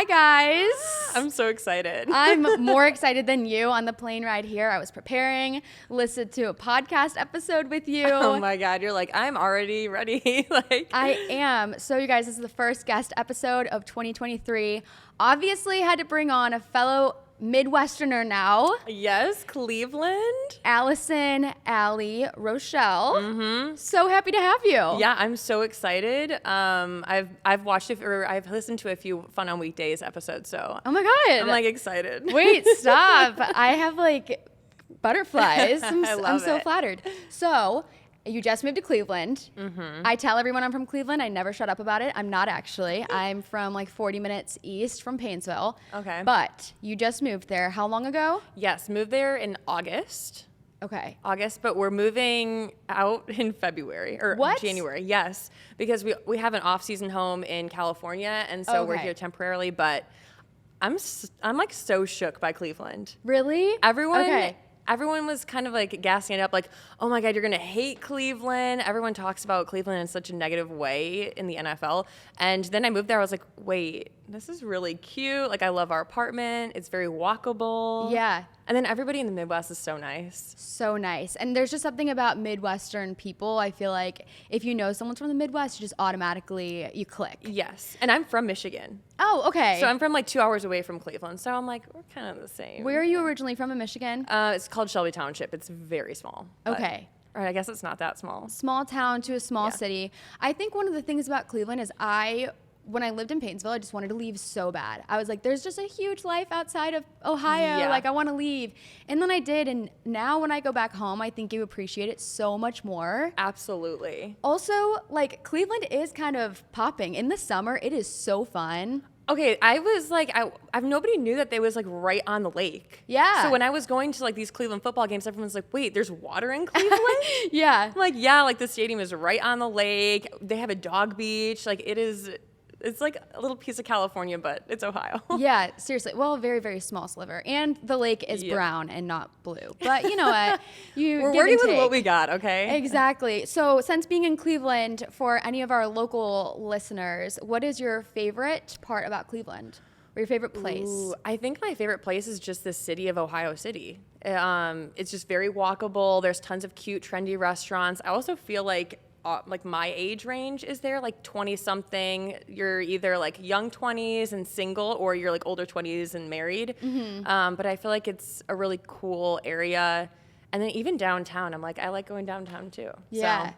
Hi, guys. I'm so excited. I'm more excited than you on the plane ride here. I was preparing, listened to a podcast episode with you. Oh my God, you're like, I'm already ready. I am. So, you guys, this is the first guest episode of 2023. Obviously, had to bring on a fellow Midwesterner now. Yes, Cleveland. Allison Rochell. Mm-hmm. So happy to have you. Yeah, I'm so excited. I've watched it, or I've listened to a few Fun on Weekdays episodes, so oh my God, I'm excited. Wait, stop! I have butterflies. I'm so it. flattered. So you just moved to Cleveland. Mm-hmm. I tell everyone I'm from Cleveland. I never shut up about it. I'm not actually. I'm from 40 minutes east from Painesville. Okay. But you just moved there. How long ago? Yes, moved there in August. Okay. But we're moving out in February or What? January. Yes, because we have an off-season home in California, and so we're Okay. here temporarily. But I'm so shook by Cleveland. Really? Everyone was kind of gassing it up, oh my God, you're gonna hate Cleveland. Everyone talks about Cleveland in such a negative way in the NFL. And then I moved there, I was like, wait, this is really cute. I love our apartment. It's very walkable. Yeah. And then everybody in the Midwest is so nice. So nice. And there's just something about Midwestern people. I feel like if you know someone's from the Midwest, you just automatically, you click. Yes. And I'm from Michigan. Oh, okay. So I'm from 2 hours away from Cleveland. So I'm we're kind of the same. Where are you originally from in Michigan? It's called Shelby Township. It's very small. Okay. Or I guess it's not that small. Small town to a small Yeah. city. I think one of the things about Cleveland is when I lived in Painesville, I just wanted to leave so bad. I was like, there's just a huge life outside of Ohio. Yeah. I want to leave. And then I did. And now when I go back home, I think you appreciate it so much more. Absolutely. Also, Cleveland is kind of popping. In the summer, it is so fun. Okay, I was nobody knew that they was right on the lake. Yeah. So when I was going to these Cleveland football games, everyone's like, wait, there's water in Cleveland? Yeah. I'm yeah, the stadium is right on the lake. They have a dog beach. It's a little piece of California, but it's Ohio. Yeah, seriously. Well, a very, very small sliver. And the lake is brown and not blue. But you know what? We're working with what we got, okay? Exactly. So since being in Cleveland, for any of our local listeners, what is your favorite part about Cleveland? Or your favorite place? Ooh, I think my favorite place is just the city of Ohio City. It's just very walkable. There's tons of cute, trendy restaurants. I also feel my age range is there, 20 something. You're either young 20s and single, or you're older 20s and married. Mm-hmm. But I feel it's a really cool area. And then even downtown, I like going downtown too. Yeah. So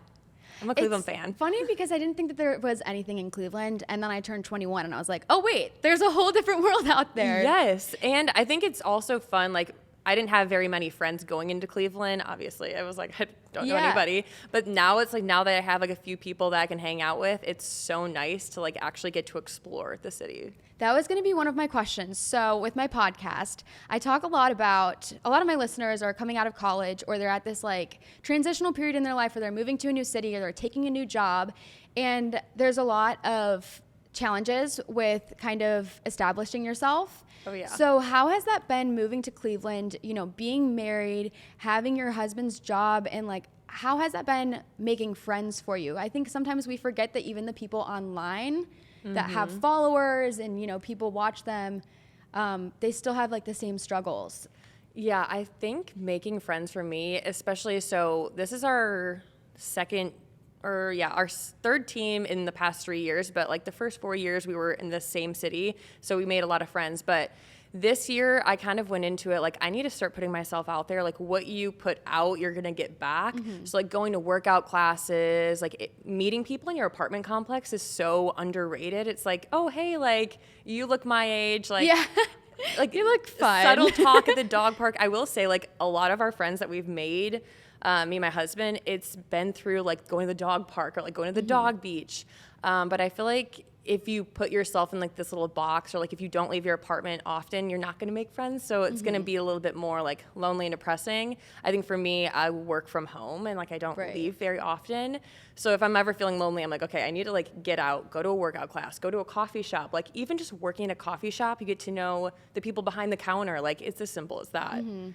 I'm a Cleveland fan. Funny because I didn't think that there was anything in Cleveland, and then I turned 21 and I was like, oh wait, there's a whole different world out there. Yes. And I think it's also fun, I didn't have very many friends going into Cleveland. Obviously, I was I don't know anybody. But now it's now that I have a few people that I can hang out with, it's so nice to actually get to explore the city. That was going to be one of my questions. So with my podcast, I talk a lot of my listeners are coming out of college, or they're at this transitional period in their life where they're moving to a new city or they're taking a new job. And there's a lot of challenges with kind of establishing yourself. Oh, yeah. So how has that been moving to Cleveland, being married, having your husband's job, and how has that been making friends for you? I think sometimes we forget that even the people online that have followers and, people watch them, they still have the same struggles. Yeah, I think making friends for me, especially, so this is our our third team in the past 3 years, but the first 4 years we were in the same city, so we made a lot of friends. But this year I kind of went into it I need to start putting myself out there. What you put out, you're gonna get back. Mm-hmm. So going to workout classes, meeting people in your apartment complex is so underrated. It's oh hey, you look my age, yeah. You look fun. Subtle talk at the dog park. I will say a lot of our friends that we've made, me and my husband, it's been through going to the dog park or going to the dog beach. But I feel if you put yourself in this little box, or if you don't leave your apartment often, you're not going to make friends. So it's going to be a little bit more lonely and depressing. I think for me, I work from home and I don't leave very often. So if I'm ever feeling lonely, I'm okay, I need to get out, go to a workout class, go to a coffee shop. Even just working in a coffee shop, you get to know the people behind the counter. It's as simple as that. Mm-hmm.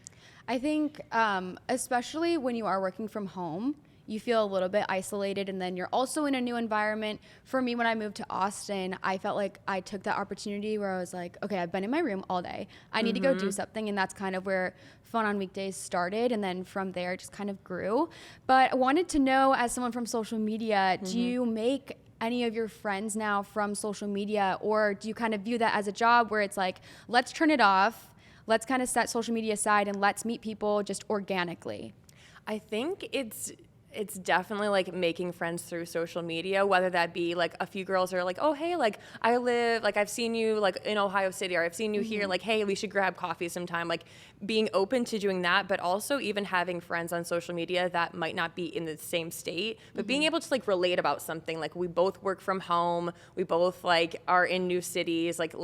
I think especially when you are working from home, you feel a little bit isolated, and then you're also in a new environment. For me, when I moved to Austin, I felt like I took that opportunity where I was like, okay, I've been in my room all day. I need to go do something, and that's kind of where Fun on Weekdays started, and then from there it just kind of grew. But I wanted to know, as someone from social media, do you make any of your friends now from social media, or do you kind of view that as a job where it's like, let's turn it off, let's kind of set social media aside and let's meet people just organically? I think it's definitely like making friends through social media, whether that be like a few girls are like, oh, hey, like I've seen you like in Ohio City, or I've seen you here, like, hey, we should grab coffee sometime. Like being open to doing that, but also even having friends on social media that might not be in the same state, but being able to like relate about something. Like we both work from home, we both like are in new cities, like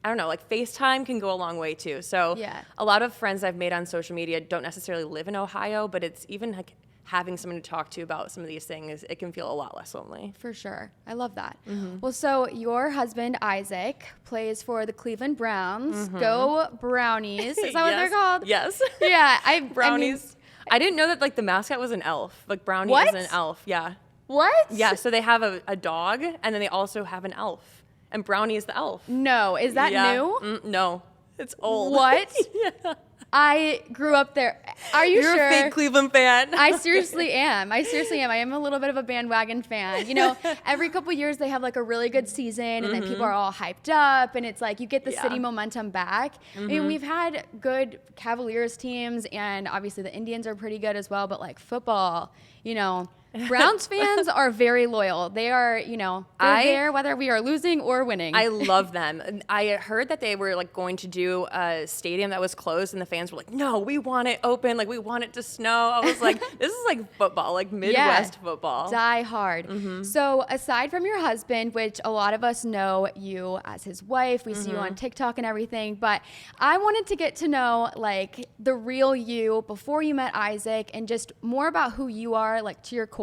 I don't know, like FaceTime can go a long way too. So a lot of friends I've made on social media don't necessarily live in Ohio, but it's even like having someone to talk to about some of these things, it can feel a lot less lonely. For sure. I love that. Well, so your husband, Isaac, plays for the Cleveland Browns. Go Brownies. Is that what they're called? Yes. Yeah. Brownies. I didn't know that like the mascot was an elf. Like Brownie is an elf. Yeah. What? Yeah. So they have a dog, and then they also have an elf. And Brownie is the elf. No. Is that new? No. It's old. What? Yeah. I grew up there. Are you You're sure? a fake Cleveland fan. I seriously am. I am a little bit of a bandwagon fan. You know, every couple years they have like a really good season, and then people are all hyped up, and it's like you get the city momentum back. I mean, we've had good Cavaliers teams, and obviously the Indians are pretty good as well, but like football, you know, Browns fans are very loyal. They are, you know, they're there whether we are losing or winning. I love them. I heard that they were like going to do a stadium that was closed, and the fans were like, no, we want it open. Like we want it to snow. I was like, this is like football, like Midwest football. Die hard. So aside from your husband, which a lot of us know you as his wife, we see you on TikTok and everything, but I wanted to get to know like the real you before you met Isaac, and just more about who you are, like to your core.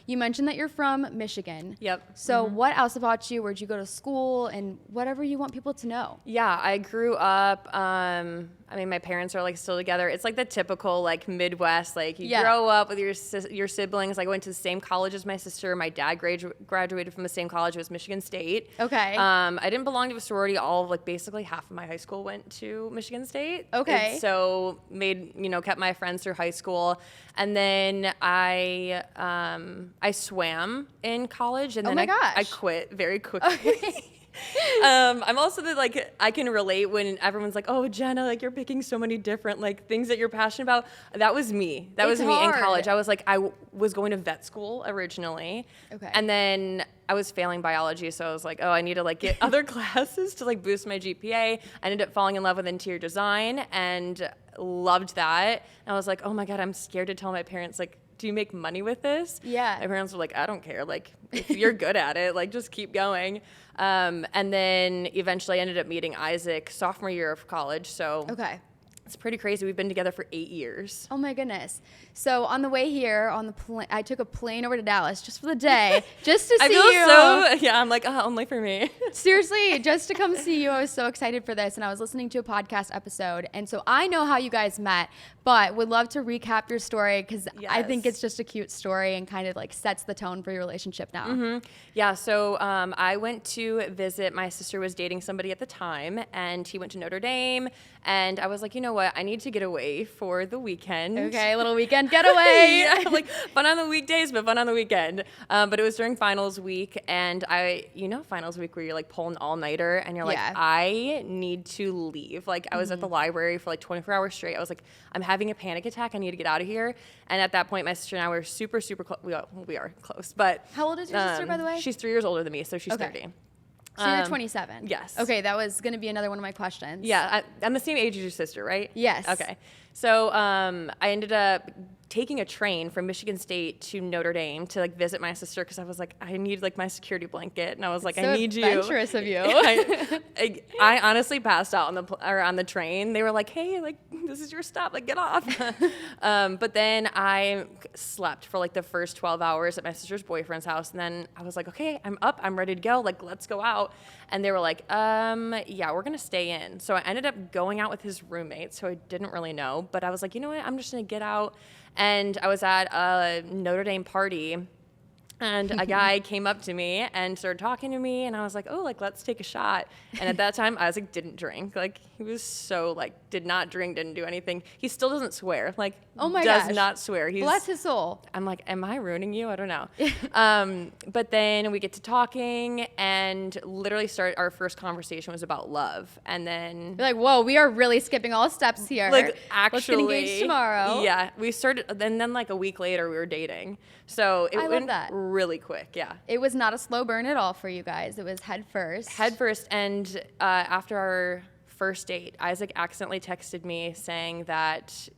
You mentioned that you're from Michigan. Yep. So what else about you? Where'd you go to school, and whatever you want people to know? Yeah, I grew up, I mean, my parents are like still together. It's like the typical like Midwest, like you grow up with your siblings. I went to the same college as my sister. My dad graduated from the same college. It was Michigan State. Okay. I didn't belong to a sorority. Basically half of my high school went to Michigan State. Okay. And so kept my friends through high school. And then I swam in college, and then I quit very quickly. Okay. I'm also I can relate when everyone's like, oh, Jenna, like you're picking so many different like things that you're passionate about. That was me. That was me in college. I was like, I was going to vet school originally. Okay. And then I was failing biology, so I was like, oh, I need to like get other classes to like boost my GPA. I ended up falling in love with interior design and loved that. And I was like, oh my God, I'm scared to tell my parents, like, do you make money with this? Yeah. My parents were like, I don't care. Like, if you're good at it, like, just keep going. And then eventually I ended up meeting Isaac sophomore year of college. So it's pretty crazy. We've been together for 8 years. Oh my goodness. So on the way here, on the plane, I took a plane over to Dallas just for the day, just to see you. I'm like, only for me. Seriously, just to come see you. I was so excited for this, and I was listening to a podcast episode, and so I know how you guys met, but would love to recap your story, because I think it's just a cute story and kind of like sets the tone for your relationship now. Yeah, so I went to visit. My sister was dating somebody at the time, and he went to Notre Dame, and I was like, you know what? I need to get away for the weekend. Okay, a little weekend getaway. Yeah, like fun on the weekdays, but fun on the weekend. But it was during finals week, and finals week where you're like pulling all-nighter, and you're like, I need to leave. Like I was at the library for like 24 hours straight. I was like, I'm having a panic attack. I need to get out of here. And at that point, my sister and I were super, super close. We are close, but how old is your sister, by the way? She's 3 years older than me, so she's 30. So you're 27? Yes. Okay, that was going to be another one of my questions. Yeah, I'm the same age as your sister, right? Yes. Okay. So I ended up taking a train from Michigan State to Notre Dame to like visit my sister, because I was like, I need like my security blanket, and I was like, I need you. So adventurous of you. I honestly passed out on the train. They were like, hey, like this is your stop, like get off. But then I slept for like the first 12 hours at my sister's boyfriend's house, and then I was like, okay, I'm up, I'm ready to go, like let's go out. And they were like, yeah, we're gonna stay in. So I ended up going out with his roommates, who I didn't really know, but I was like, you know what, I'm just gonna get out And I was at a Notre Dame party, and a guy came up to me and started talking to me, and I was like, oh, like, let's take a shot. And at that time, Isaac didn't drink. Like, he was so, like, did not drink, didn't do anything. He still doesn't swear. Like, Oh my does gosh. not swear. Bless his soul. I'm like, am I ruining you? I don't know. But then we get to talking, and literally our first conversation was about love. And then, You're like, whoa, we are really skipping all steps here. like, actually, let's get engaged tomorrow. Yeah, we started, and then like a week later, we were dating. So it I love went that. really quick. Yeah. It was not a slow burn at all for you guys. It was head first. Head first, and after our first date, Isaac accidentally texted me saying that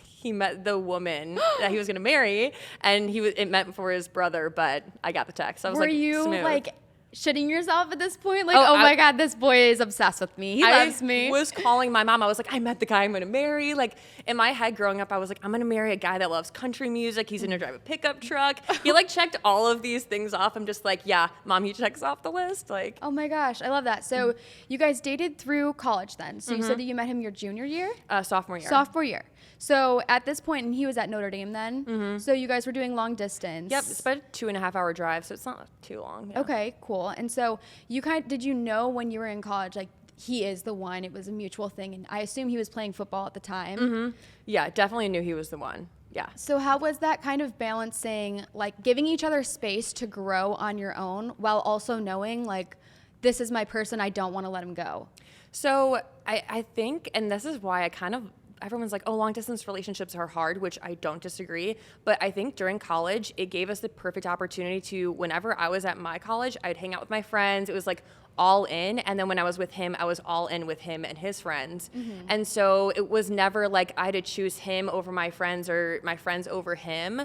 he met the woman that he was going to marry, and it meant for his brother, but I got the text. I was Were like, you smooth. like shitting yourself at this point? Like, Oh, my God, this boy is obsessed with me. He loves me. I was calling my mom. I was like, I met the guy I'm going to marry. Like, in my head growing up, I was like, I'm going to marry a guy that loves country music. He's going to drive a pickup truck. He like checked all of these things off. I'm just like, yeah, mom, he checks off the list. Like, Oh my gosh, I love that. So you guys dated through college then. So you said that you met him your junior year? sophomore year. Sophomore year. So at this point, and he was at Notre Dame then. So you guys were doing long distance. Yep, it's about a 2.5-hour drive, so it's not too long. Yeah. Okay, cool. And so did you know when you were in college, like, he is the one, it was a mutual thing, and I assume he was playing football at the time. Yeah, definitely knew he was the one. Yeah. So how was that kind of balancing, like, giving each other space to grow on your own while also knowing, like, this is my person, I don't want to let him go? So I think, and this is why everyone's like, oh, long distance relationships are hard, which I don't disagree. But I think during college, it gave us the perfect opportunity to, whenever I was at my college, I'd hang out with my friends. It was like all in. And then when I was with him, I was all in with him and his friends. And so it was never like I had to choose him over my friends or my friends over him.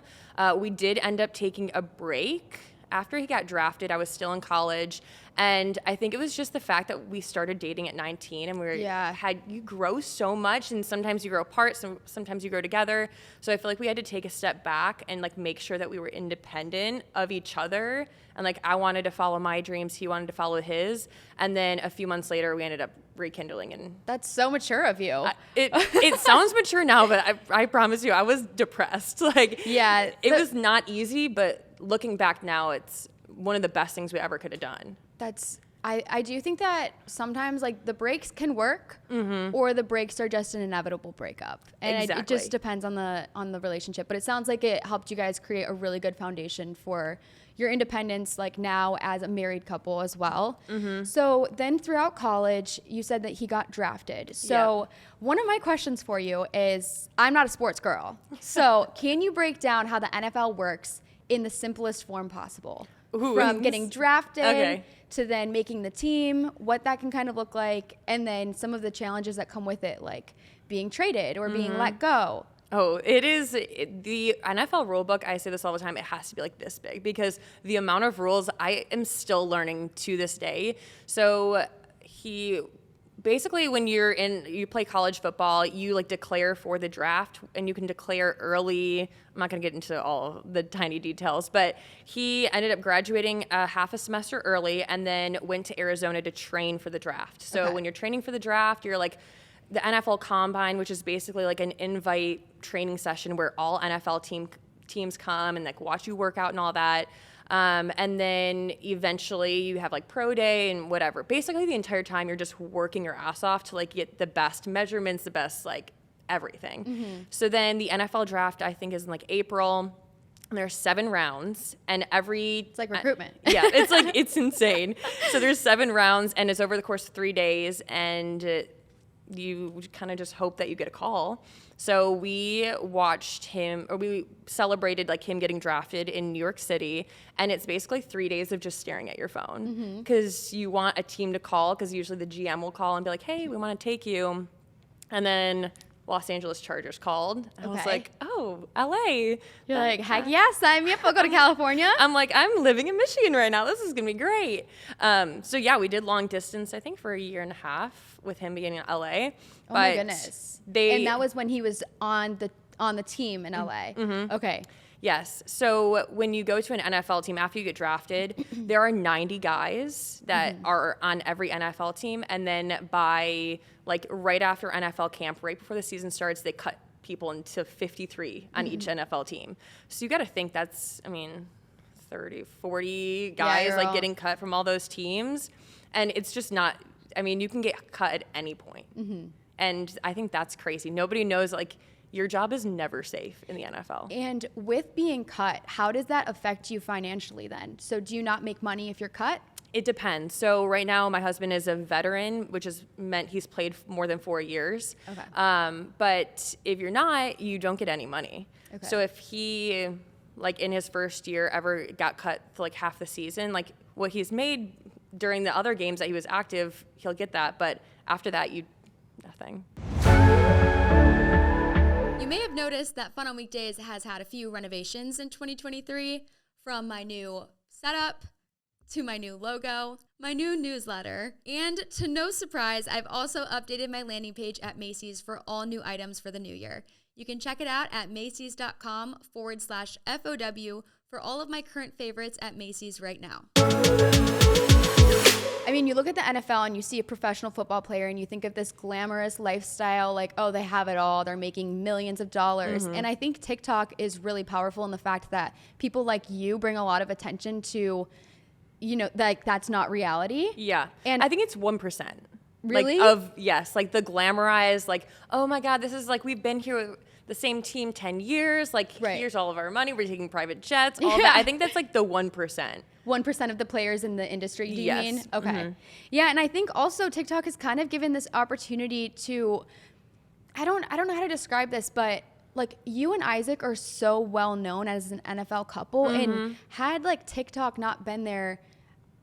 We did end up taking a break. After he got drafted, I was still in college, and I think it was just the fact that we started dating at 19, and you grow so much, and sometimes you grow apart, sometimes you grow together. So I feel like we had to take a step back and like make sure that we were independent of each other. And like I wanted to follow my dreams, he wanted to follow his, and then a few months later, we ended up rekindling. And That's so mature of you. it sounds mature now, but I promise you, I was depressed. Like, Yeah, it was not easy, but looking back now, it's one of the best things we ever could have done. I do think that sometimes, like, the breaks can work, or the breaks are just an inevitable breakup, and it just depends on the relationship. But it sounds like it helped you guys create a really good foundation for your independence, like now as a married couple as well. So then throughout college, you said that he got drafted. So one of my questions for you is, I'm not a sports girl, so can you break down how the NFL works in the simplest form possible? From getting drafted to then making the team, what that can kind of look like, and then some of the challenges that come with it, like being traded or being let go. Oh, the NFL rulebook, I say this all the time, it has to be like this big, because the amount of rules I am still learning to this day. So basically when you play college football, you like declare for the draft, and you can declare early. I'm not going to get into all the tiny details, but he ended up graduating half a semester early and then went to Arizona to train for the draft. So when you're training for the draft, you're like the NFL Combine, which is basically like an invite training session where all NFL teams come and like watch you work out and all that. And then eventually you have like pro day and whatever. Basically the entire time you're just working your ass off to like get the best measurements, the best like everything. So then the NFL draft, I think, is in like April. And there's 7 rounds, and It's like recruitment. yeah, it's insane. So there's 7 rounds, and it's over the course of 3 days, and you kind of just hope that you get a call. So we watched him, or we celebrated like him getting drafted in New York City, and it's basically 3 days of just staring at your phone because you want a team to call, because usually the GM will call and be like, hey, we want to take you. And then Los Angeles Chargers called. And I was like, oh, LA. You're like, heck yeah, sign me up. I'll go to California. I'm like, I'm living in Michigan right now. This is going to be great. So yeah, we did long distance, I think, for 1.5 years with him being in LA. Oh my goodness. And that was when he was on the team in LA. Okay. Yes. So when you go to an NFL team, after you get drafted, there are 90 guys that are on every NFL team. And then by like right after NFL camp, right before the season starts, they cut people into 53 on each NFL team. So you got to think that's, 30, 40 guys like getting cut from all those teams. And it's just not, you can get cut at any point. And I think that's crazy. Nobody knows, like, your job is never safe in the NFL. And with being cut, how does that affect you financially then? So do you not make money if you're cut? It depends. So right now, my husband is a veteran, which has meant he's played more than 4 years. Okay. But if you're not, you don't get any money. Okay. So if he, like in his first year, ever got cut for like half the season, like what he's made during the other games that he was active, he'll get that. But after that, nothing. You may have noticed that Fun on Weekdays has had a few renovations in 2023, from my new setup to my new logo, my new newsletter, and to no surprise, I've also updated my landing page at Macy's for all new items for the new year. You can check it out at Macy's.com/FOW for all of my current favorites at Macy's right now. You look at the NFL and you see a professional football player and you think of this glamorous lifestyle, like, oh, they have it all. They're making millions of dollars. And I think TikTok is really powerful in the fact that people like you bring a lot of attention to, like, that's not reality. Yeah. And I think it's 1%. Really? Like the glamorized, like, oh my God, this is like, we've been here with the same team 10 years. Like, here's all of our money. We're taking private jets, all that. I think that's like the 1%. 1% of the players in the industry, do you mean? Okay. Mm-hmm. Yeah, and I think also TikTok has kind of given this opportunity to, I don't know how to describe this, but like, you and Isaac are so well known as an NFL couple, and had like TikTok not been there,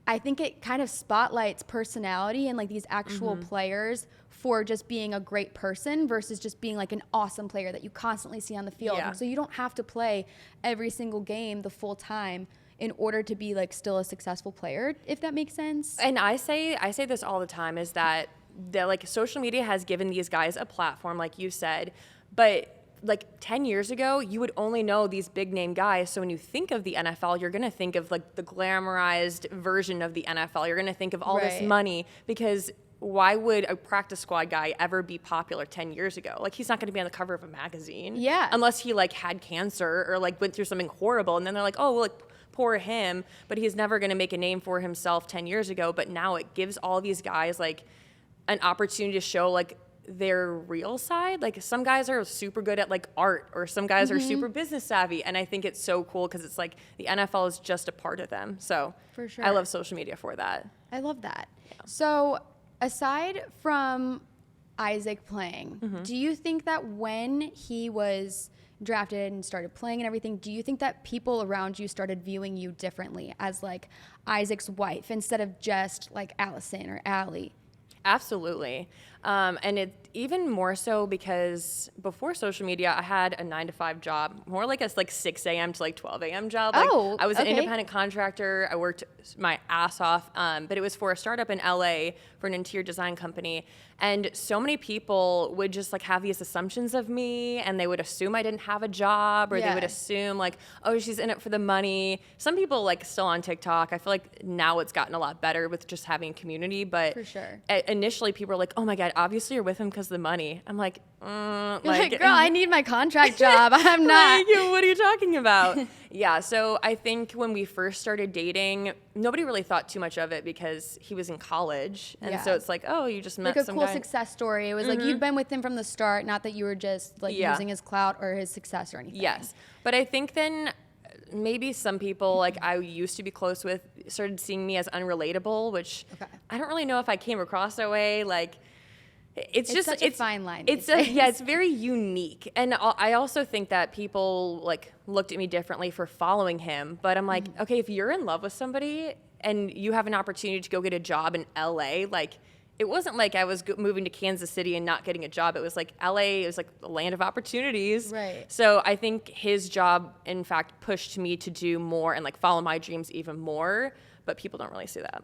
I think it kind of spotlights personality and like these actual players for just being a great person versus just being like an awesome player that you constantly see on the field. Yeah. So you don't have to play every single game the full time in order to be like still a successful player, if that makes sense. And I say this all the time, is that like social media has given these guys a platform, like you said, but like 10 years ago, you would only know these big name guys. So when you think of the NFL, you're going to think of like the glamorized version of the NFL. You're going to think of all this money, because why would a practice squad guy ever be popular 10 years ago? Like, he's not going to be on the cover of a magazine. Yeah. Unless he like had cancer or like went through something horrible. And then they're like, oh, well, like, poor him. But he's never going to make a name for himself 10 years ago. But now it gives all these guys like an opportunity to show like their real side. Like, some guys are super good at like art, or some guys are super business savvy. And I think it's so cool because it's like the NFL is just a part of them. So for sure, I love social media for that. I love that. Yeah. So aside from Isaac playing, do you think that when he was drafted and started playing and everything, do you think that people around you started viewing you differently as like Isaac's wife instead of just like Allison or Allie? Absolutely. And it even more so because before social media, I had a 9-to-5 job, more like a 6 a.m. to 12 a.m. job. Like, I was an independent contractor. I worked my ass off, but it was for a startup in LA for an interior design company. And so many people would just like have these assumptions of me, and they would assume I didn't have a job, or they would assume like, oh, she's in it for the money. Some people like still on TikTok. I feel like now it's gotten a lot better with just having a community, but for sure. Initially people were like, oh my God, obviously you're with him because of the money. I'm like, like, girl, I need my contract job. I'm not. Like, what are you talking about? Yeah, so I think when we first started dating, nobody really thought too much of it because he was in college. And so it's like, oh, you just met like some a cool guy. Success story. It was like you'd been with him from the start, not that you were just like using his clout or his success or anything. Yes. But I think then maybe some people like I used to be close with started seeing me as unrelatable, which I don't really know if I came across that way. Like, it's just such a fine line. It's very unique. And I also think that people like looked at me differently for following him. But I'm like, okay, if you're in love with somebody and you have an opportunity to go get a job in LA, like, it wasn't like I was moving to Kansas City and not getting a job. It was like LA, it was like the land of opportunities. Right. So I think his job, in fact, pushed me to do more and like follow my dreams even more. But people don't really see that.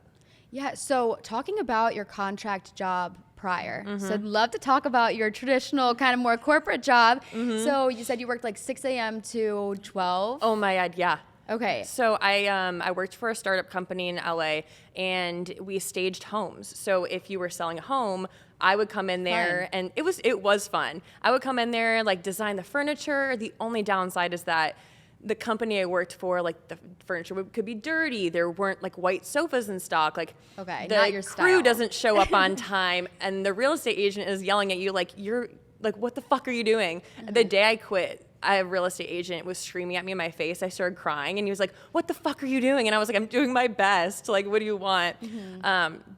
Yeah. So talking about your contract job prior, so I'd love to talk about your traditional kind of more corporate job. So you said you worked like 6 a.m. to 12. Oh my God, yeah. Okay. So I worked for a startup company in LA, and we staged homes. So if you were selling a home, I would come in there and it was fun. I would come in there, like design the furniture. The only downside is that the company I worked for, like the furniture could be dirty. There weren't like white sofas in stock. Like Okay, the not your crew style. doesn't show up on time, and the real estate agent is yelling at you like you're like, what the fuck are you doing? The day I quit, a real estate agent was screaming at me in my face. I started crying, and he was like, what the fuck are you doing? And I was like, I'm doing my best. Like, what do you want?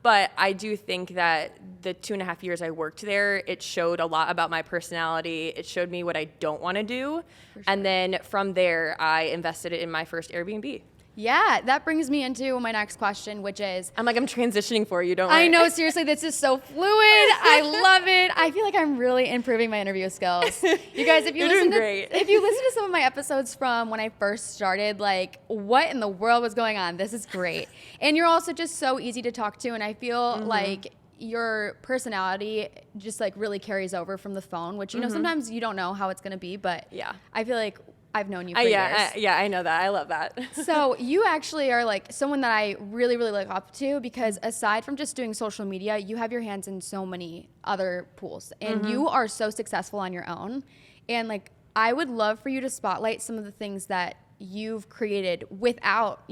But I do think that the 2.5 years I worked there, it showed a lot about my personality. It showed me what I don't want to do. And then from there, I invested it in my first Airbnb. Yeah, that brings me into my next question, which is, I'm transitioning for you, don't worry. I know, seriously, this is so fluid. I love it. I feel like I'm really improving my interview skills. You guys, if you You're listen doing great. if you listen to some of my episodes from when I first started, like, what in the world was going on? This is great. And you're also just so easy to talk to, and I feel like your personality just like really carries over from the phone, which, you know, sometimes you don't know how it's going to be, but Yeah. I feel like I've known you for years. I know that. I love that. So you actually are like someone that I really, really look up to, because aside from just doing social media, you have your hands in so many other pools, and you are so successful on your own. And like, I would love for you to spotlight some of the things that you've created without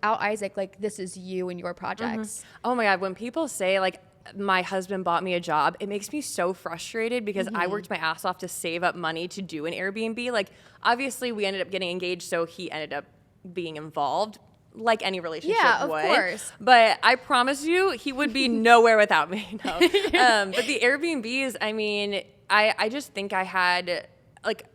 Isaac. Like, this is you and your projects. Oh my God, when people say like, my husband bought me a job, it makes me so frustrated because I worked my ass off to save up money to do an Airbnb. Like, obviously we ended up getting engaged, so he ended up being involved like any relationship would. Of course. But I promise you, he would be nowhere without me. No. But the Airbnbs, I mean, I just think I had like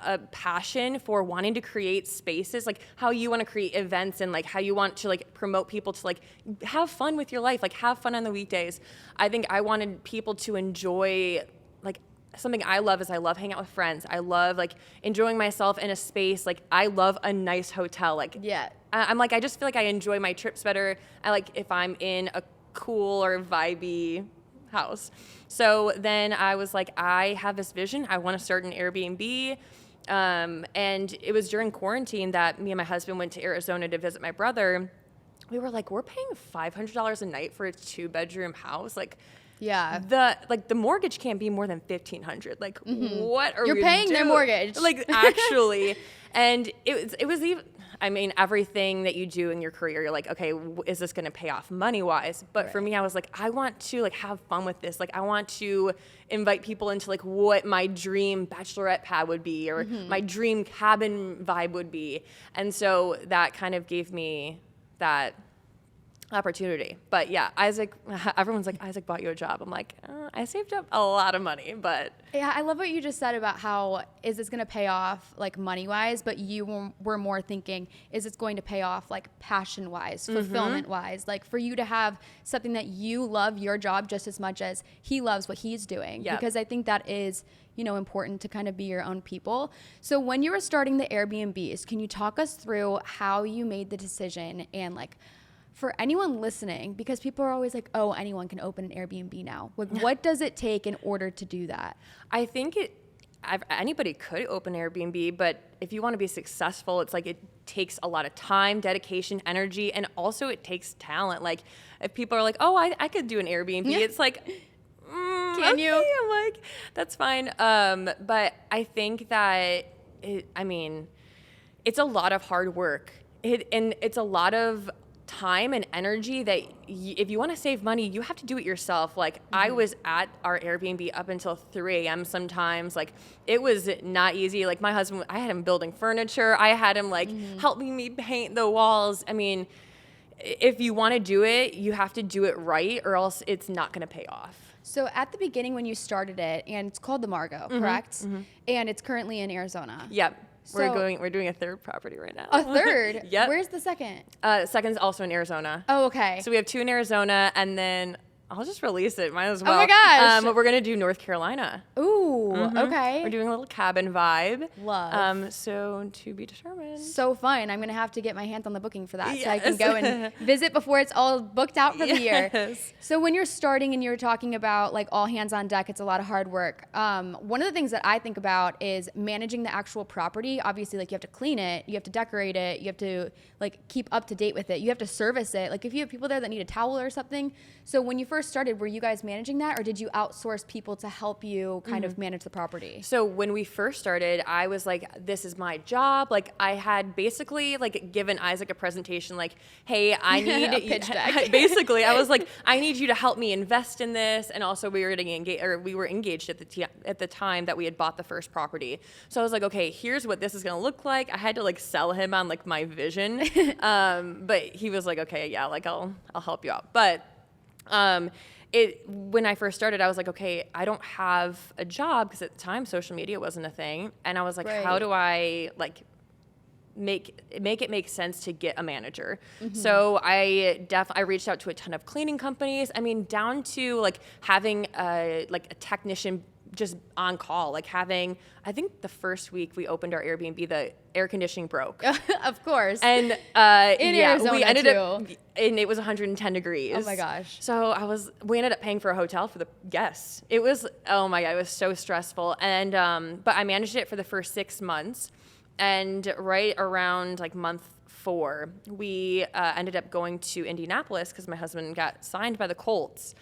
a passion for wanting to create spaces, like how you want to create events and like how you want to like promote people to like have fun with your life, like have fun on the weekdays. I think I wanted people to enjoy, like, something I love is I love hanging out with friends. I love like enjoying myself in a space. Like, I love a nice hotel. Like, Yeah. I'm like, I just feel like I enjoy my trips better. I like if I'm in a cool or vibey house. So then I was like, I have this vision. I want to start an Airbnb. And it was during quarantine that me and my husband went to Arizona to visit my brother. We were like, we're paying $500 a night for a 2-bedroom house. Like, Yeah. the mortgage can't be more than $1,500. Like, what are You're we paying their doing? mortgage. Like, actually. And it was even, I mean, everything that you do in your career, you're like, okay, is this going to pay off money-wise? But for me, I was like, I want to like have fun with this. Like, I want to invite people into like what my dream bachelorette pad would be, or my dream cabin vibe would be. And so that kind of gave me that opportunity. But yeah, Isaac, everyone's like, Isaac bought you a job. I'm like, I saved up a lot of money, but. Yeah, I love what you just said about how is this going to pay off like money-wise, but you were more thinking, is this going to pay off like passion-wise, fulfillment-wise, like for you to have something that you love your job just as much as he loves what he's doing. Yep. Because I think that is, you know, important to kind of be your own people. So when you were starting the Airbnbs, can you talk us through how you made the decision, and like, for anyone listening, because people are always like, oh, anyone can open an Airbnb now. Like, what does it take in order to do that? I think anybody could open Airbnb, but if you want to be successful, it's like it takes a lot of time, dedication, energy, and also it takes talent. Like, if people are like, oh, I could do an Airbnb, it's like, Can you? I'm like, that's fine. But I think that, it's a lot of hard work. And it's a lot of time and energy that if you want to save money, you have to do it yourself. Like, I was at our Airbnb up until 3 a.m. sometimes. Like, it was not easy. Like, my husband, I had him building furniture. I had him like helping me paint the walls. I mean, if you want to do it, you have to do it right, or else it's not going to pay off. So at the beginning when you started it, and it's called the Margot, correct? And it's currently in Arizona. Yep. So- We're doing a third property right now. A third? Yep. Where's the second? Second's also in Arizona. Oh, okay. So we have 2 in Arizona, and then I'll just release it. Might as well. Oh my gosh. We're gonna do North Carolina. Ooh, okay. We're doing a little cabin vibe. Love. So to be determined. So fun. I'm going to have to get my hands on the booking for that so I can Yes. go and visit before it's all booked out for the year. Yes. So when you're starting and you're talking about like all hands on deck, it's a lot of hard work. One of the things that I think about is managing the actual property. Obviously, like, you have to clean it, you have to decorate it, you have to like keep up to date with it, you have to service it. Like, if you have people there that need a towel or something. So when you first first started, were you guys managing that, or did you outsource people to help you kind of manage the property? So when we first started, I was like, this is my job. Like I had basically like given Isaac a presentation like, hey, I need A pitch deck. basically I was like, I need you to help me invest in this. And also we were getting engaged, or we were engaged at the time that we had bought the first property. So I was like, okay, here's what this is going to look like. I had to like sell him on like my vision. But he was like, okay, yeah, like I'll help you out. But when I first started, I was like, okay, I don't have a job, because at the time social media wasn't a thing. And I was like, how do I like make it make sense to get a manager? So I reached out to a ton of cleaning companies. I mean, down to like having a technician just on call, like having, I think the first week we opened our Airbnb, the air conditioning broke. Of course. And Arizona we ended too. up, and it was 110 degrees. Oh my gosh. So we ended up paying for a hotel for the guests. It was, oh my God, it was so stressful. And, but I managed it for the first 6 months. And right around like month 4, we ended up going to Indianapolis because my husband got signed by the Colts.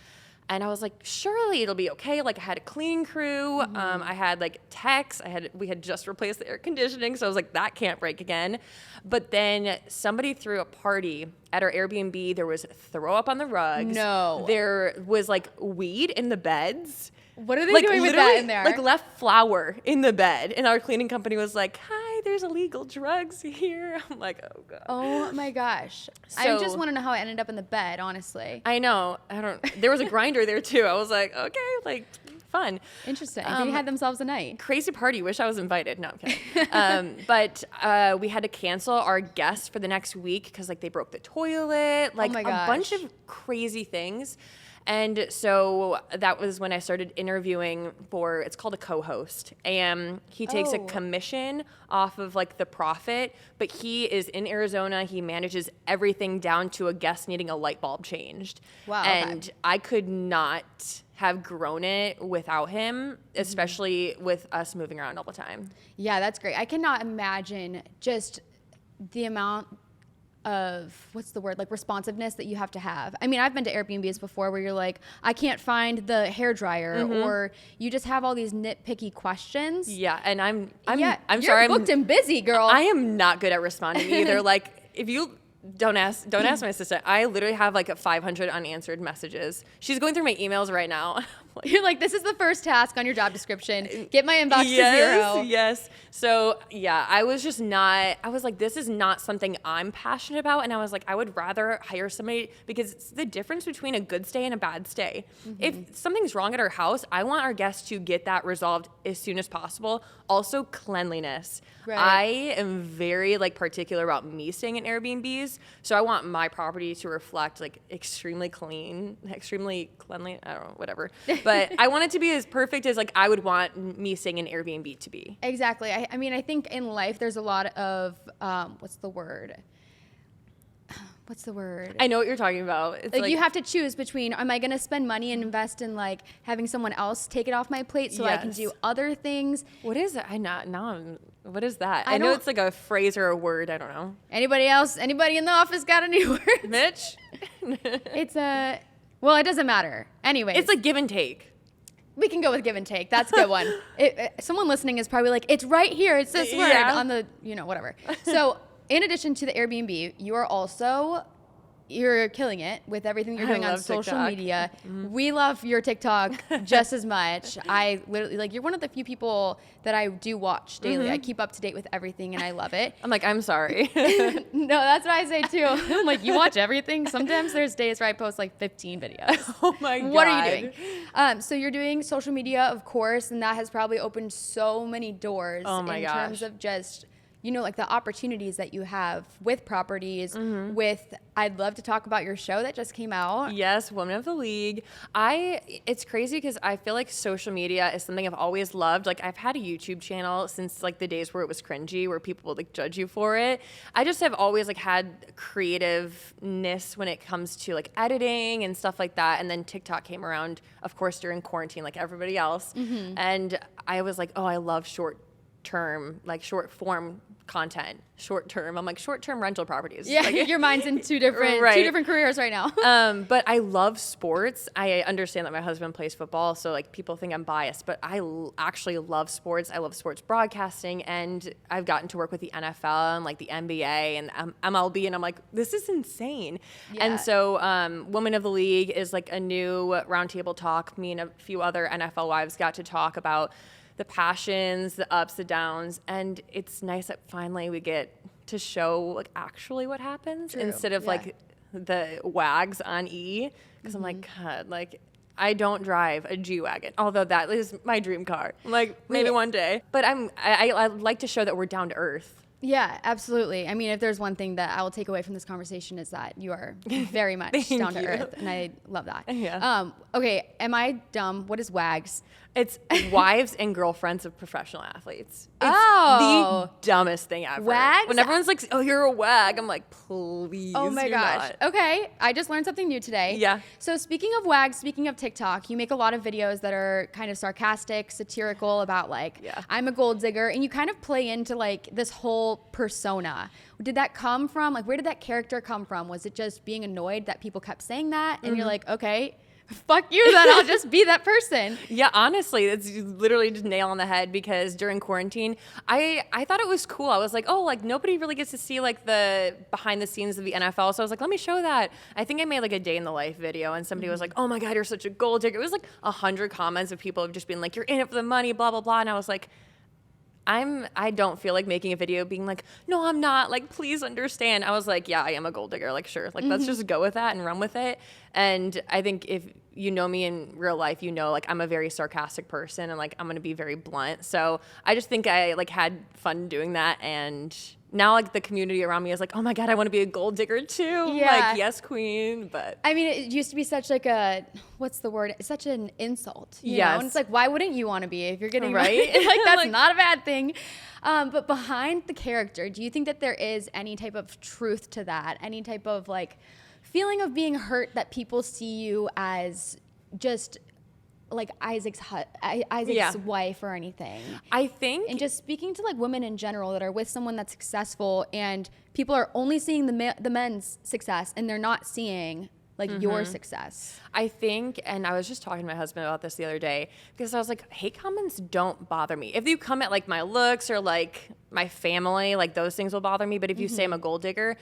And I was like, surely it'll be okay. Like I had a cleaning crew. I had like techs. We had just replaced the air conditioning. So I was like, that can't break again. But then somebody threw a party at our Airbnb. There was throw up on the rugs. No. There was like weed in the beds. What are they Like doing with literally, that in there? like left flour in the bed. And our cleaning company was like, hi, there's illegal drugs here. I'm like, oh God. Oh my gosh. I So- just want to know how it ended up in the bed, honestly. I know. There was a grinder there too. I was like, okay, like fun. Interesting. They had themselves a night. Crazy party. Wish I was invited. No, I'm kidding. But we had to cancel our guests for the next week because like they broke the toilet, like my a bunch gosh. of crazy things. And so that was when I started interviewing for, it's called a co-host. And he takes a Oh. commission off of like the profit, but he is in Arizona. He manages everything down to a guest needing a light bulb changed. Wow, okay. And I could not have grown it without him, especially with us moving around all the time. Yeah, that's great. I cannot imagine just the amount of, what's the word, like responsiveness that you have to have. I mean, I've been to Airbnbs before where you're like, I can't find the hairdryer, or you just have all these nitpicky questions. Yeah, and I'm you're sorry, booked and busy, girl. I am not good at responding either. Like if you don't ask my assistant. I literally have like 500 unanswered messages. She's going through my emails right now. You're like, this is the first task on your job description. Get my inbox to 0. Yes. So yeah, I was like, this is not something I'm passionate about. And I was like, I would rather hire somebody, because it's the difference between a good stay and a bad stay. If something's wrong at our house, I want our guests to get that resolved as soon as possible. Also cleanliness. Right. I am very like particular about me staying in Airbnbs. So I want my property to reflect like extremely cleanly, I don't know, whatever. But I want it to be as perfect as like I would want me staying in Airbnb to be. Exactly. I mean, I think in life there's a lot of, what's the word? I know what you're talking about. It's Like you have to choose between, am I going to spend money and invest in like having someone else take it off my plate so I can Yes. do other things? What is it? What is that? I know don't- it's like a phrase or a word. I don't know. Anybody in the office got any words? Mitch? It's well, it doesn't matter. Anyways. It's like give and take. We can go with give and take. That's a good one. Someone listening is probably like, it's right here. It's this word Yeah. on the, whatever. So in addition to the Airbnb, you're killing it with everything you're I doing on love social TikTok. media. We love your TikTok just as much. I literally, like, you're one of the few people that I do watch daily. I keep up to date with everything and I love it. I'm like, I'm sorry. No, that's what I say too. I'm like, you watch everything? Sometimes there's days where I post like 15 videos. Oh my God. What are you doing? So you're doing social media, of course, and that has probably opened so many doors Oh my in gosh. terms of just, like the opportunities that you have with properties, I'd love to talk about your show that just came out. Yes, Woman of the League. It's crazy because I feel like social media is something I've always loved. Like I've had a YouTube channel since like the days where it was cringy, where people would like judge you for it. I just have always like had creativeness when it comes to like editing and stuff like that. And then TikTok came around, of course, during quarantine, like everybody else. And I was like, oh, I love short form content. Short term. I'm like, short-term rental properties. Yeah, Like, your mind's in two different careers right now. but I love sports. I understand that my husband plays football, so like people think I'm biased, but I actually love sports. I love sports broadcasting, and I've gotten to work with the NFL and like the NBA and MLB, and I'm like, this is insane. Yeah. And so Women of the League is like a new roundtable talk. Me and a few other NFL wives got to talk about the passions, the ups, the downs, and it's nice that finally we get to show like actually what happens instead of like the wags on E, because I'm like, God, like I don't drive a G-Wagon, although that is my dream car. I'm like, maybe one day, but I like to show that we're down to earth. Yeah, absolutely. I mean, if there's one thing that I will take away from this conversation is that you are very much down to earth, and I love that. Yeah. Okay, am I dumb? What is WAGs? It's wives and girlfriends of professional athletes. It's Oh. the dumbest thing ever. Wags? When everyone's like, oh, you're a wag, I'm like, please. Oh my you're gosh. not. Okay, I just learned something new today. Yeah. So speaking of WAGs, speaking of TikTok, you make a lot of videos that are kind of sarcastic, satirical about like, I'm a gold digger, and you kind of play into like this whole persona. Did that come from, like, where did that character come from? Was it just being annoyed that people kept saying that? And you're like, okay, fuck you, then I'll just be that person. Yeah, honestly, it's literally just nail on the head, because during quarantine, I thought it was cool. I was like, oh, like nobody really gets to see like the behind the scenes of the NFL. So I was like, let me show that. I think I made like a day in the life video, and somebody was like, oh my God, you're such a gold digger. It was like 100 comments of people have just been like, you're in it for the money, blah, blah, blah. And I was like, I don't feel like making a video being like, no, I'm not, like, please understand. I was like, yeah, I am a gold digger. Like, sure. Like, let's just go with that and run with it. And I think if you know me in real life, you know, like, I'm a very sarcastic person, and like, I'm going to be very blunt. So I just think I like had fun doing that. And now like the community around me is like, oh my God, I want to be a gold digger too. Yeah. Like, yes, queen. But I mean, it used to be such like a, what's the word? It's such an insult. You know? Yes. And it's like, why wouldn't you want to be if you're getting Right? like, that's Like- not a bad thing. But behind the character, do you think that there is any type of truth to that? Any type of like feeling of being hurt that people see you as just like Isaac's wife or anything? I think, And just speaking to like women in general that are with someone that's successful, and people are only seeing the men's success, and they're not seeing like your success. I think, and I was just talking to my husband about this the other day, because I was like, hate comments don't bother me. If you come at like my looks or like my family, like those things will bother me. But if you say I'm a gold digger,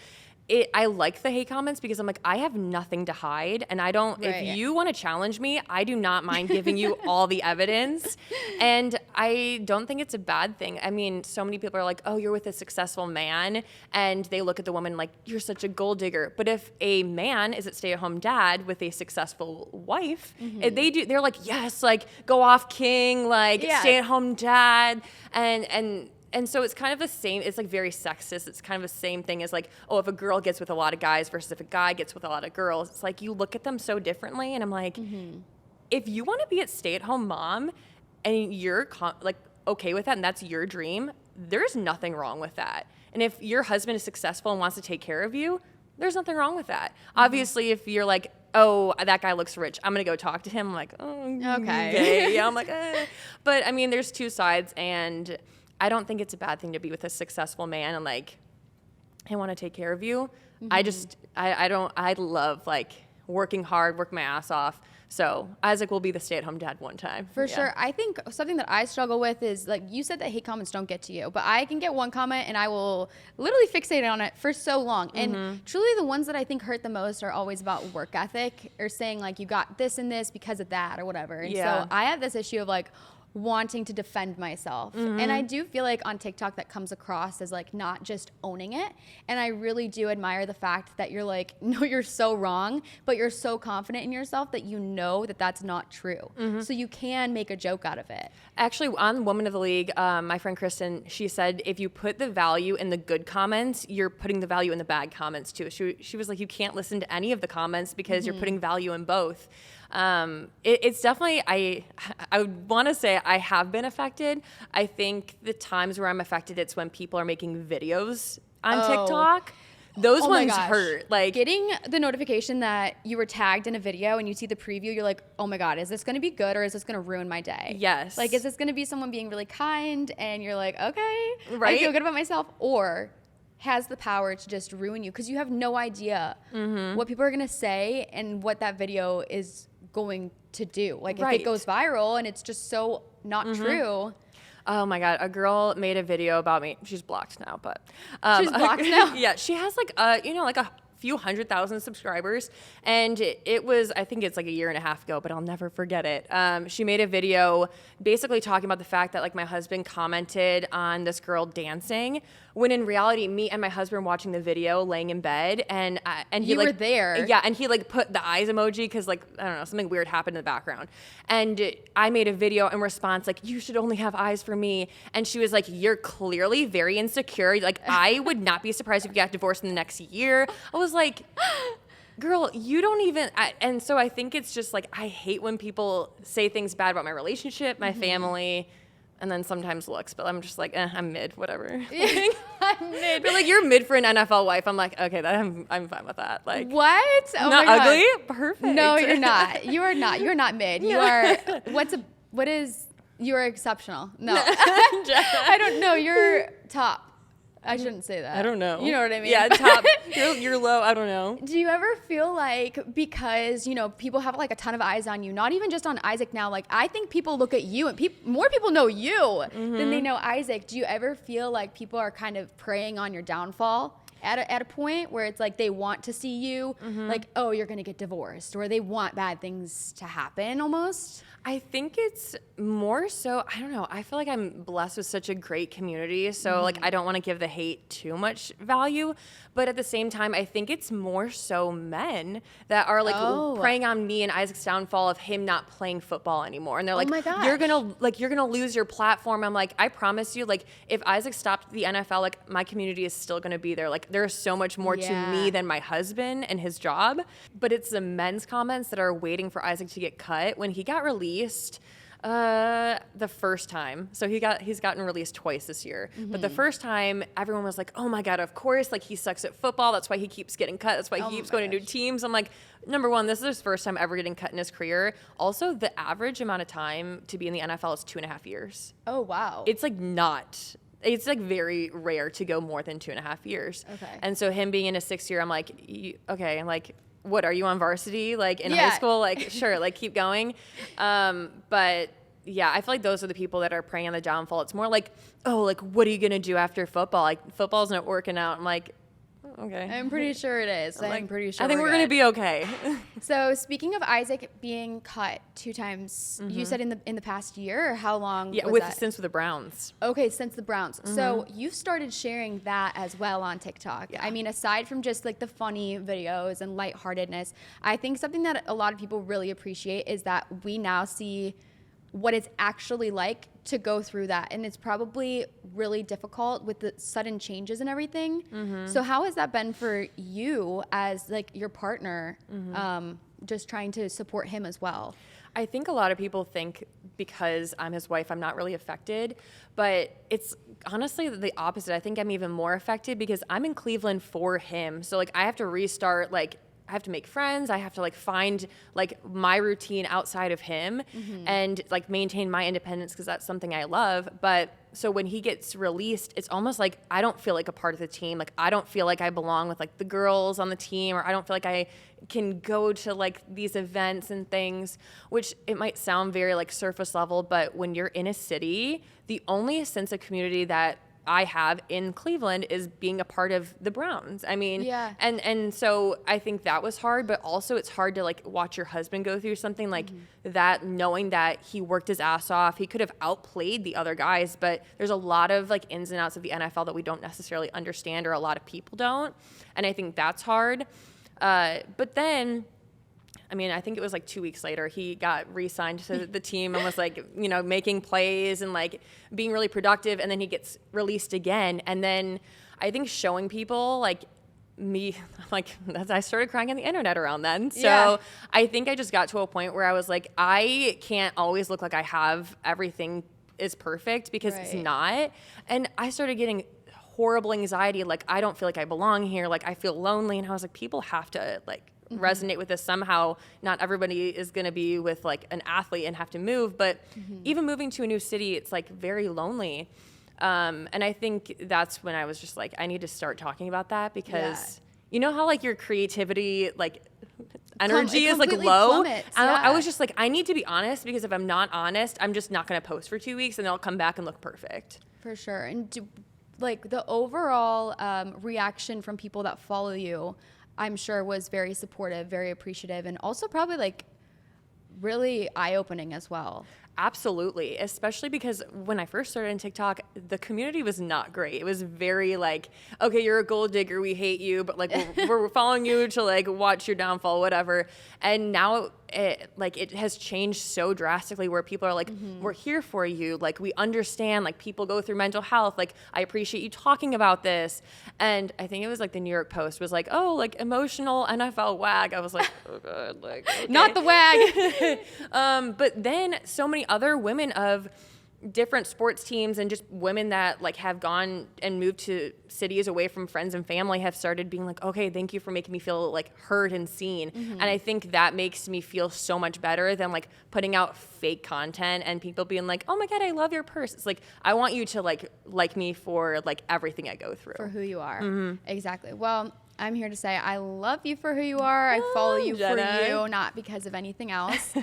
I like the hate comments, because I'm like, I have nothing to hide, and I don't, Right. if you want to challenge me, I do not mind giving you all the evidence. And I don't think it's a bad thing. I mean, so many people are like, oh, you're with a successful man, and they look at the woman like, you're such a gold digger. But if a man is a stay-at-home dad with a successful wife, they're like, yes, like, go off king, like, stay-at-home dad, and so it's kind of the same. It's like very sexist. It's kind of the same thing as like, oh, if a girl gets with a lot of guys versus if a guy gets with a lot of girls, it's like you look at them so differently. And I'm like, if you want to be a stay-at-home mom and you're like okay with that, and that's your dream, there's nothing wrong with that. And if your husband is successful and wants to take care of you, there's nothing wrong with that. Obviously, if you're like, oh, that guy looks rich, I'm gonna go talk to him. I'm like, oh, okay. Yeah, I'm like, But I mean, there's two sides, and I don't think it's a bad thing to be with a successful man and like, I want to take care of you. I love like working hard, working my ass off. So Isaac will be the stay-at-home dad one time. For sure. I think something that I struggle with is like you said that hate comments don't get to you, but I can get one comment and I will literally fixate on it for so long. And truly the ones that I think hurt the most are always about work ethic, or saying like you got this and this because of that or whatever. And so I have this issue of like wanting to defend myself. And I do feel like on TikTok that comes across as like not just owning it. And I really do admire the fact that you're like, no, you're so wrong, but you're so confident in yourself that you know that that's not true. So you can make a joke out of it. Actually, on Women of the League, my friend Kristen, she said, if you put the value in the good comments, you're putting the value in the bad comments too. She was like, you can't listen to any of the comments because you're putting value in both. It's definitely, I would want to say I have been affected. I think the times where I'm affected, it's when people are making videos on TikTok. Those Oh my ones gosh. hurt. Like, Getting the notification that you were tagged in a video and you see the preview, you're like, oh my God, is this going to be good or is this going to ruin my day? Yes. Like, is this going to be someone being really kind and you're like, okay, Right? I feel good about myself, or has the power to just ruin you because you have no idea what people are going to say and what that video is going to do. Like, if Right. it goes viral and it's just so not true. oh my God, a girl made a video about me. She's blocked now, but She's blocked now? Yeah, she has like a few 100,000 subscribers, and it was, I think it's like a year and a half ago, but I'll never forget it. She made a video basically talking about the fact that like my husband commented on this girl dancing, when in reality, me and my husband were watching the video laying in bed, and he You like were there. yeah, and he like put the eyes emoji because like I don't know, something weird happened in the background, and I made a video in response like, you should only have eyes for me, and she was like, you're clearly very insecure, like I would not be surprised if you got divorced in the next year. I was like, girl, you don't even, and so I think it's just like, I hate when people say things bad about my relationship, my family, and then sometimes looks, but I'm just like, I'm mid, whatever. I'm mid. But like, you're mid for an NFL wife. I'm like, okay, I'm fine with that. Like, What? Oh not my God. ugly, perfect. No, you're not. You are not. You're not mid. You are. You are exceptional. No, I don't know. You're top. I shouldn't say that. I don't know. You know what I mean? Yeah, top. You're low. I don't know. Do you ever feel like, because, you know, people have like a ton of eyes on you, not even just on Isaac now, like I think people look at you and more people know you than they know Isaac. Do you ever feel like people are kind of preying on your downfall at a point where it's like they want to see you like, oh, you're going to get divorced, or they want bad things to happen almost? I think it's more so, I don't know, I feel like I'm blessed with such a great community, so like I don't want to give the hate too much value, but at the same time I think it's more so men that are like preying on me and Isaac's downfall of him not playing football anymore, and they're like, my gosh. you're gonna lose your platform. I'm like, I promise you, like if Isaac stopped the NFL, like my community is still gonna be there. Like there's so much more to me than my husband and his job, but it's the men's comments that are waiting for Isaac to get cut. When he got released the first time, so he's gotten released twice this year, but the first time everyone was like, oh my God, of course, like he sucks at football, that's why he keeps getting cut, that's why he keeps going to new teams. I'm like, number one, this is his first time ever getting cut in his career. Also, the average amount of time to be in the NFL is 2.5 years. Oh, wow. It's like very rare to go more than 2.5 years. Okay. And so him being in his 6th year, I'm like, okay, like, what, are you on varsity? Like in high school? Like, sure, like keep going. But yeah, I feel like those are the people that are preying on the downfall. It's more like, oh, like, what are you going to do after football? Like football's not working out. I'm like, okay. I'm pretty sure it is. I'm pretty sure. I think we're going to be okay. So speaking of Isaac being cut 2 times, you said in the past year, or how long? Yeah, was that? since with the Browns. Okay, since the Browns. So you've started sharing that as well on TikTok. Yeah. I mean, aside from just like the funny videos and lightheartedness, I think something that a lot of people really appreciate is that we now see what it's actually like to go through that, and it's probably really difficult with the sudden changes and everything. So how has that been for you as like your partner, just trying to support him as well? I think a lot of people think because I'm his wife, I'm not really affected, but it's honestly the opposite. I think I'm even more affected because I'm in Cleveland for him. So like I have to restart, like I have to make friends. I have to like find like my routine outside of him and like maintain my independence because that's something I love. But so when he gets released, it's almost like I don't feel like a part of the team. Like I don't feel like I belong with like the girls on the team, or I don't feel like I can go to like these events and things, which it might sound very like surface level, but when you're in a city, the only sense of community that I have in Cleveland is being a part of the Browns. I mean, and so I think that was hard, but also it's hard to like watch your husband go through something like that, knowing that he worked his ass off. He could have outplayed the other guys, but there's a lot of like ins and outs of the NFL that we don't necessarily understand, or a lot of people don't. And I think that's hard. But then, I mean, I think it was like 2 weeks later, he got re-signed to the team and was like, you know, making plays and like being really productive. And then he gets released again. And then I think showing people like me, like I started crying on the internet around then. So I think I just got to a point where I was like, I can't always look like I have everything is perfect because it's not. And I started getting horrible anxiety. Like, I don't feel like I belong here. Like, I feel lonely. And I was like, people have to like resonate with this somehow. Not everybody is going to be with like an athlete and have to move, but even moving to a new city, it's like very lonely. And I think that's when I was just like, I need to start talking about that, because you know how like your creativity, like energy is like low. Plummets, I was just like, I need to be honest, because if I'm not honest, I'm just not going to post for 2 weeks and then I'll come back and look perfect. For sure. And like the overall reaction from people that follow you, I'm sure was very supportive, very appreciative, and also probably like really eye-opening as well. Absolutely, especially because when I first started in TikTok, the community was not great. It was very like, okay, you're a gold digger, we hate you, but like we're following you to like watch your downfall, whatever. And now it has changed so drastically, where people are like, we're here for you, like we understand, like people go through mental health, like I appreciate you talking about this. And I think it was like the New York Post was like, oh, like emotional NFL wag. I was like, oh god, like okay. Not the wag. But then so many other women of different sports teams and just women that like have gone and moved to cities away from friends and family have started being like, okay, thank you for making me feel like heard and seen. And I think that makes me feel so much better than like putting out fake content and people being like, oh my god, I love your purse. It's like, I want you to like me for like everything I go through. For who you are. Exactly. Well, I'm here to say I love you for who you are. I follow you for you, not because of anything else.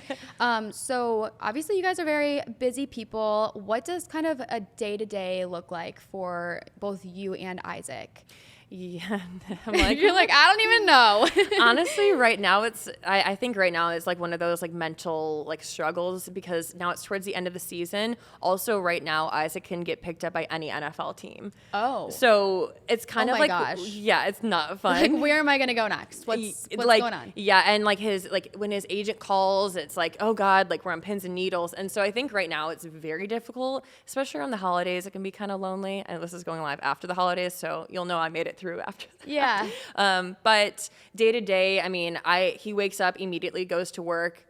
So obviously you guys are very busy people. What does kind of a day-to-day look like for both you and Isaac? Yeah, I'm like, you're like, I don't even know. Honestly, right now I think right now it's like one of those like mental like struggles, because now it's towards the end of the season. Also right now Isaac can get picked up by any NFL team. Oh. So it's kind of like, gosh. Yeah, it's not fun. Like, where am I going to go next? What's like, going on? Yeah. And like when his agent calls, it's like, oh God, like we're on pins and needles. And so I think right now it's very difficult, especially around the holidays. It can be kind of lonely. And this is going live after the holidays, so you'll know I made it through after that. Yeah. But day to day, I mean, he wakes up, immediately goes to work.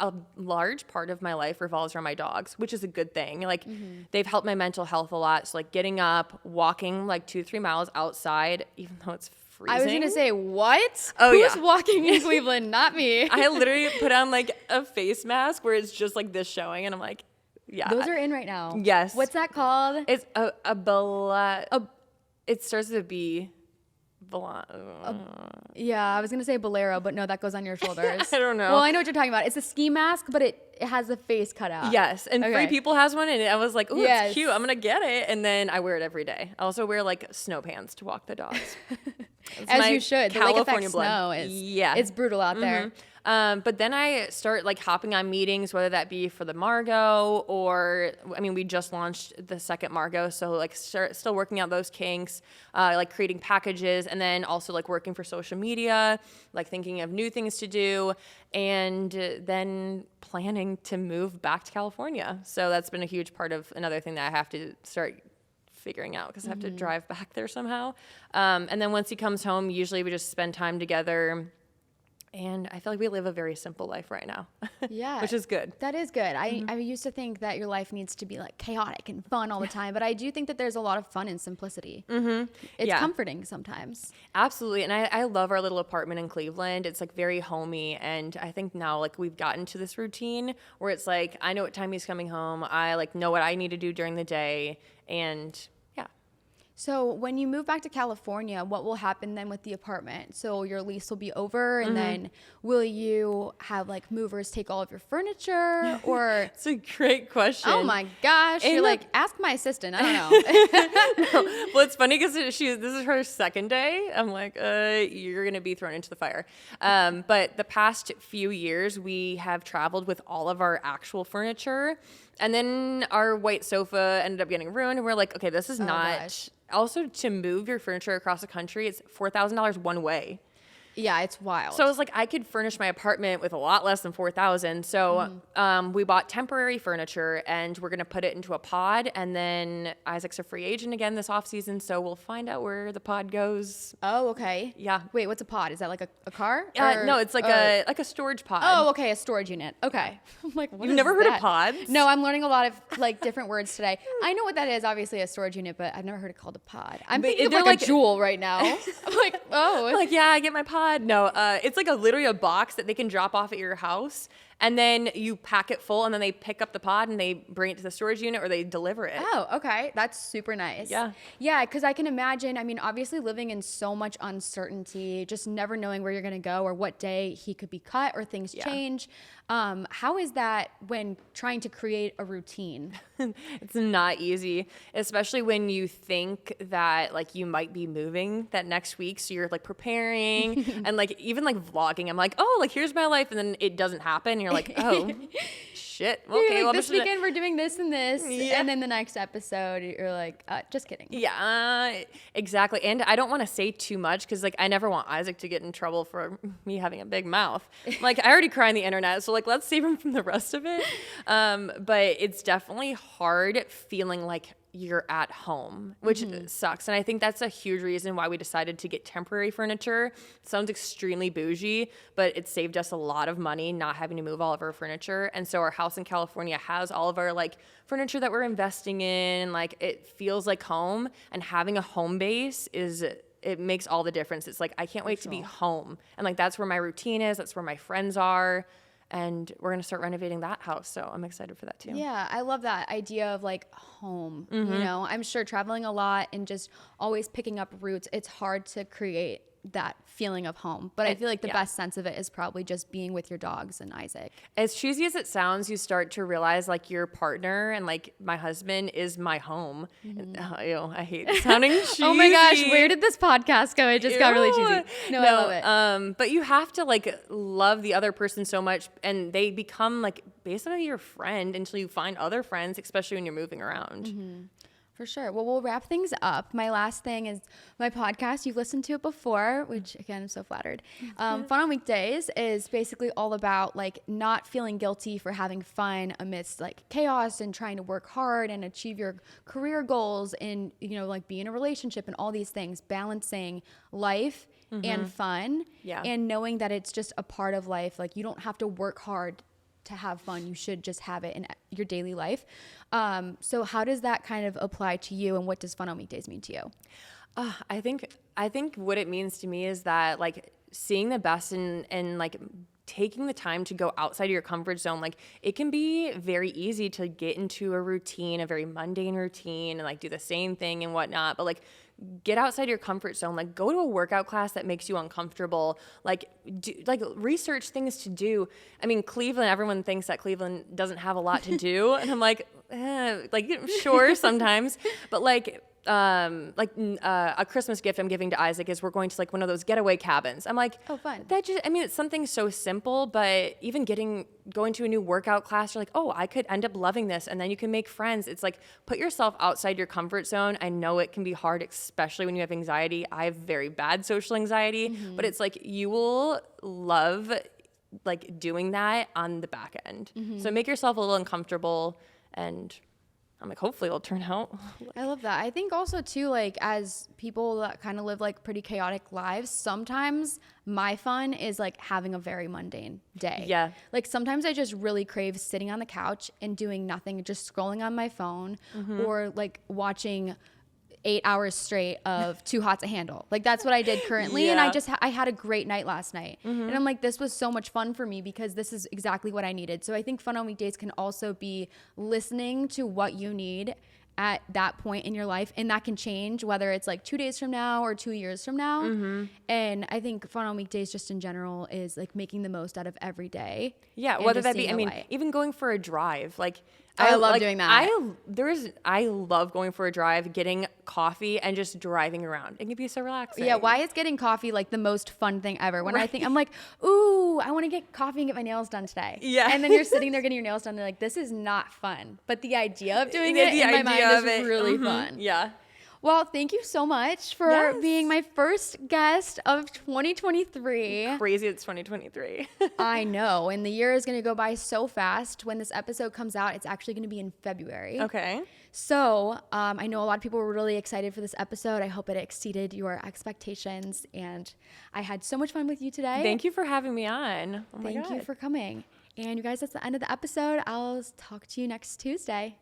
A large part of my life revolves around my dogs, which is a good thing. Like they've helped my mental health a lot. So like getting up, walking like 2-3 miles outside, even though it's freezing. I was going to say, what? Oh, Who's walking in Cleveland? Not me. I literally put on like a face mask where it's just like this showing, and I'm like, yeah. Those are in right now. Yes. What's that called? It's it starts with a B. Yeah, I was gonna say bolero, but no, that goes on your shoulders. I don't know. Well, I know what you're talking about. It's a ski mask, but it has the face cut out. Yes, and Okay. Free People has one, and I was like, "Ooh, Yes. it's cute. I'm gonna get it." And then I wear it every day. I also wear like snow pants to walk the dogs. As you should. The lake California effect blood. snow is it's brutal out there. But then I start like hopping on meetings, whether that be for the Margot or, I mean, we just launched the second Margot. So like still working out those kinks, like creating packages, and then also like working for social media, like thinking of new things to do, and then planning to move back to California. So that's been a huge part of another thing that I have to start figuring out, because I have to drive back there somehow. And then once he comes home, usually we just spend time together. And I feel like we live a very simple life right now. Yeah. Which is good. That is good. I used to think that your life needs to be like chaotic and fun all the time, but I do think that there's a lot of fun in simplicity. It's comforting sometimes. Absolutely. And I love our little apartment in Cleveland. It's like very homey. And I think now like we've gotten to this routine where it's like, I know what time he's coming home. I like know what I need to do during the day. And so when you move back to California, what will happen then with the apartment? So your lease will be over, and then will you have like movers take all of your furniture, or? It's a great question. Oh my gosh. You're like, ask my assistant. I don't know. No. Well, it's funny because this is her second day. I'm like, you're going to be thrown into the fire. But the past few years, we have traveled with all of our actual furniture. And then our white sofa ended up getting ruined. And we're like, okay, this is not. Gosh. Also, to move your furniture across the country, it's $4,000 one way. Yeah, it's wild. So I was like, I could furnish my apartment with a lot less than $4,000. So we bought temporary furniture and we're going to put it into a pod. And then Isaac's a free agent again this off season. So we'll find out where the pod goes. Oh, okay. Yeah. Wait, what's a pod? Is that like a car? No, it's like a storage pod. Oh, okay, a storage unit. Okay. I'm like, what You've is never heard of that? pods? No, I'm learning a lot of like different words today. I know what that is, obviously a storage unit, but I've never heard it called a pod. I'm thinking of they're like a like- jewel right now. I'm like, oh. Like, yeah, I get my pod. No, it's like literally a box that they can drop off at your house. And then you pack it full and then they pick up the pod and they bring it to the storage unit or they deliver it. Oh, okay. That's super nice. Yeah. Yeah, because I can imagine, I mean, obviously living in so much uncertainty, just never knowing where you're going to go or what day he could be cut or things change. How is that when trying to create a routine? It's not easy, especially when you think that like you might be moving that next week. So you're like preparing and like even like vlogging. I'm like, oh, like here's my life. And then it doesn't happen. You're like, oh, shit. You're Okay, like, well, this weekend we're doing this and this. Yeah. And then the next episode, you're like, just kidding. Yeah, exactly. And I don't want to say too much because like I never want Isaac to get in trouble for me having a big mouth. Like I already cry on the internet, so like let's save him from the rest of it. But it's definitely hard feeling like you're at home, which sucks. And I think that's a huge reason why we decided to get temporary furniture. It sounds extremely bougie, but it saved us a lot of money not having to move all of our furniture. And so our house in California has all of our like furniture that we're investing in. Like it feels like home, and having a home base it makes all the difference. It's like, I can't wait to be home. And like, that's where my routine is. That's where my friends are. And we're going to start renovating that house. So I'm excited for that too. Yeah, I love that idea of like home. You know, I'm sure traveling a lot and just always picking up roots, it's hard to create that feeling of home. But I feel like the best sense of it is probably just being with your dogs and Isaac. As cheesy as it sounds, you start to realize like your partner and like my husband is my home. And, I hate sounding cheesy. Oh my gosh, where did this podcast go? It just got really cheesy. No, I love it. But you have to like love the other person so much, and they become like basically your friend until you find other friends, especially when you're moving around. For sure. Well, we'll wrap things up. My last thing is my podcast. You've listened to it before, which again, I'm so flattered. Fun on Weekdays is basically all about like not feeling guilty for having fun amidst like chaos and trying to work hard and achieve your career goals and, you know, like be in a relationship and all these things, balancing life and fun and knowing that it's just a part of life. Like you don't have to work hard to have fun. You should just have it in your daily life. So how does that kind of apply to you, and what does Fun on Weekdays mean to you? I think what it means to me is that like seeing the best and like taking the time to go outside of your comfort zone. Like it can be very easy to get into a routine, a very mundane routine, and like do the same thing and whatnot. But like get outside your comfort zone. Like go to a workout class that makes you uncomfortable. Like research things to do. I mean, Cleveland, everyone thinks that Cleveland doesn't have a lot to do. And I'm like sure sometimes, but a Christmas gift I'm giving to Isaac is we're going to like one of those getaway cabins. I'm like, oh, fun. It's something so simple, but even going to a new workout class, you're like, oh, I could end up loving this. And then you can make friends. It's like, put yourself outside your comfort zone. I know it can be hard, especially when you have anxiety. I have very bad social anxiety, but it's like, you will love like doing that on the back end. So make yourself a little uncomfortable, and I'm like, hopefully it'll turn out. I love that. I think also too, like as people that kind of live like pretty chaotic lives, sometimes my fun is like having a very mundane day. Yeah. Like sometimes I just really crave sitting on the couch and doing nothing, just scrolling on my phone or like watching 8 hours straight of Too Hot to Handle. Like that's what I did currently. And I had a great night last night. And I'm like, this was so much fun for me because this is exactly what I needed. So I think Fun on Weekdays can also be listening to what you need at that point in your life. And that can change whether it's like 2 days from now or 2 years from now. And I think Fun on Weekdays just in general is like making the most out of every day. Yeah. Whether that be, even going for a drive, like, I love doing that. I love going for a drive, getting coffee, and just driving around. It can be so relaxing. Yeah, why is getting coffee like the most fun thing ever? When I think, I'm like, ooh, I want to get coffee and get my nails done today. Yeah. And then you're sitting there getting your nails done, and you're like, this is not fun. But the idea of doing it in my mind is really fun. Yeah. Well, thank you so much for being my first guest of 2023. Crazy, it's 2023. I know, and the year is going to go by so fast. When this episode comes out, it's actually going to be in February. Okay. So I know a lot of people were really excited for this episode. I hope it exceeded your expectations, and I had so much fun with you today. Thank you for having me on. Oh my Thank you for coming. And you guys, that's the end of the episode. I'll talk to you next Tuesday.